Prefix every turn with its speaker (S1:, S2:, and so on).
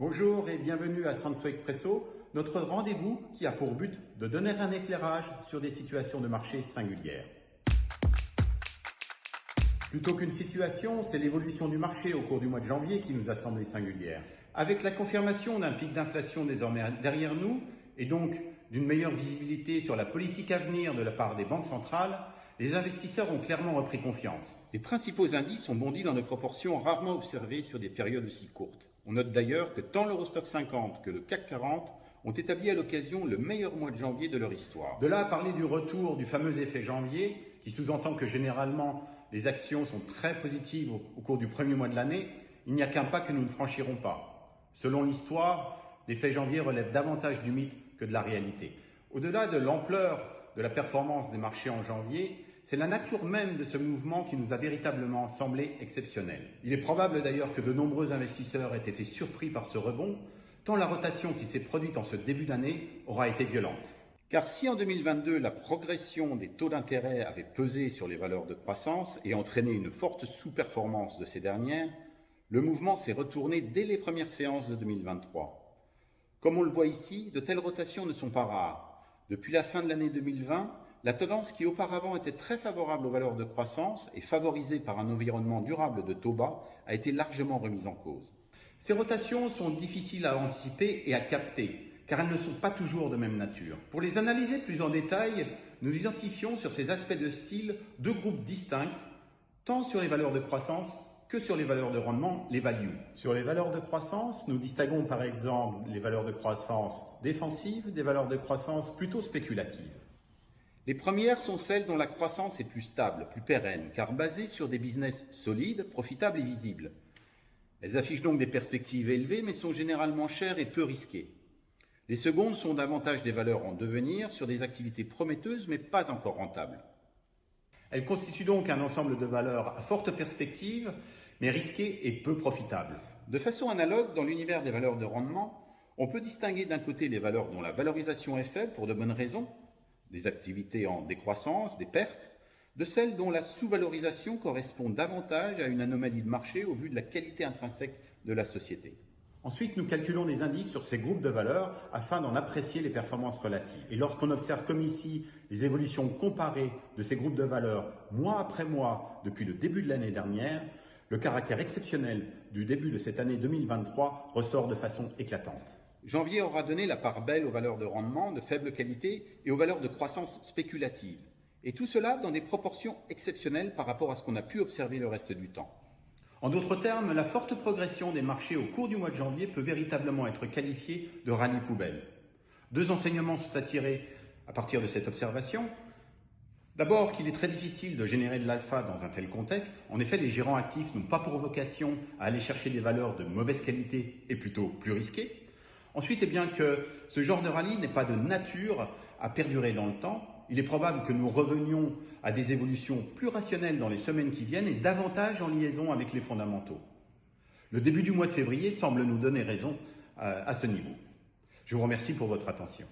S1: Bonjour et bienvenue à Sanso Expresso, notre rendez-vous qui a pour but de donner un éclairage sur des situations de marché singulières. Plutôt qu'une situation, c'est l'évolution du marché au cours du mois de janvier qui nous a semblé singulière. Avec la confirmation d'un pic d'inflation désormais derrière nous et donc d'une meilleure visibilité sur la politique à venir de la part des banques centrales, les investisseurs ont clairement repris confiance. Les principaux indices ont bondi dans des proportions rarement observées sur des périodes aussi courtes. On note d'ailleurs que tant l'Eurostoxx 50 que le CAC 40 ont établi à l'occasion le meilleur mois de janvier de leur histoire. De là à parler du retour du fameux effet janvier, qui sous-entend que généralement les actions sont très positives au cours du premier mois de l'année, il n'y a qu'un pas que nous ne franchirons pas. Selon l'histoire, l'effet janvier relève davantage du mythe que de la réalité. Au-delà de l'ampleur de la performance des marchés en janvier, c'est la nature même de ce mouvement qui nous a véritablement semblé exceptionnel. Il est probable d'ailleurs que de nombreux investisseurs aient été surpris par ce rebond, tant la rotation qui s'est produite en ce début d'année aura été violente. Car si en 2022, la progression des taux d'intérêt avait pesé sur les valeurs de croissance et entraîné une forte sous-performance de ces dernières, le mouvement s'est retourné dès les premières séances de 2023. Comme on le voit ici, de telles rotations ne sont pas rares. Depuis la fin de l'année 2020, la tendance qui auparavant était très favorable aux valeurs de croissance et favorisée par un environnement durable de taux bas a été largement remise en cause. Ces rotations sont difficiles à anticiper et à capter, car elles ne sont pas toujours de même nature. Pour les analyser plus en détail, nous identifions sur ces aspects de style deux groupes distincts, tant sur les valeurs de croissance que sur les valeurs de rendement, les values. Sur les valeurs de croissance, nous distinguons par exemple les valeurs de croissance défensives des valeurs de croissance plutôt spéculatives. Les premières sont celles dont la croissance est plus stable, plus pérenne, car basée sur des business solides, profitables et visibles. Elles affichent donc des perspectives élevées, mais sont généralement chères et peu risquées. Les secondes sont davantage des valeurs en devenir, sur des activités prometteuses, mais pas encore rentables. Elles constituent donc un ensemble de valeurs à forte perspective, mais risquées et peu profitables. De façon analogue, dans l'univers des valeurs de rendement, on peut distinguer d'un côté les valeurs dont la valorisation est faible pour de bonnes raisons, des activités en décroissance, des pertes, de celles dont la sous-valorisation correspond davantage à une anomalie de marché au vu de la qualité intrinsèque de la société. Ensuite, nous calculons des indices sur ces groupes de valeurs afin d'en apprécier les performances relatives. Et lorsqu'on observe comme ici les évolutions comparées de ces groupes de valeurs mois après mois depuis le début de l'année dernière, le caractère exceptionnel du début de cette année 2023 ressort de façon éclatante. Janvier aura donné la part belle aux valeurs de rendement de faible qualité et aux valeurs de croissance spéculative. Et tout cela dans des proportions exceptionnelles par rapport à ce qu'on a pu observer le reste du temps. En d'autres termes, la forte progression des marchés au cours du mois de janvier peut véritablement être qualifiée de rallye poubelle. Deux enseignements sont à tirer à partir de cette observation. D'abord qu'il est très difficile de générer de l'alpha dans un tel contexte. En effet, les gérants actifs n'ont pas pour vocation à aller chercher des valeurs de mauvaise qualité et plutôt plus risquées. Ensuite, que ce genre de rallye n'est pas de nature à perdurer dans le temps. Il est probable que nous revenions à des évolutions plus rationnelles dans les semaines qui viennent et davantage en liaison avec les fondamentaux. Le début du mois de février semble nous donner raison à ce niveau. Je vous remercie pour votre attention.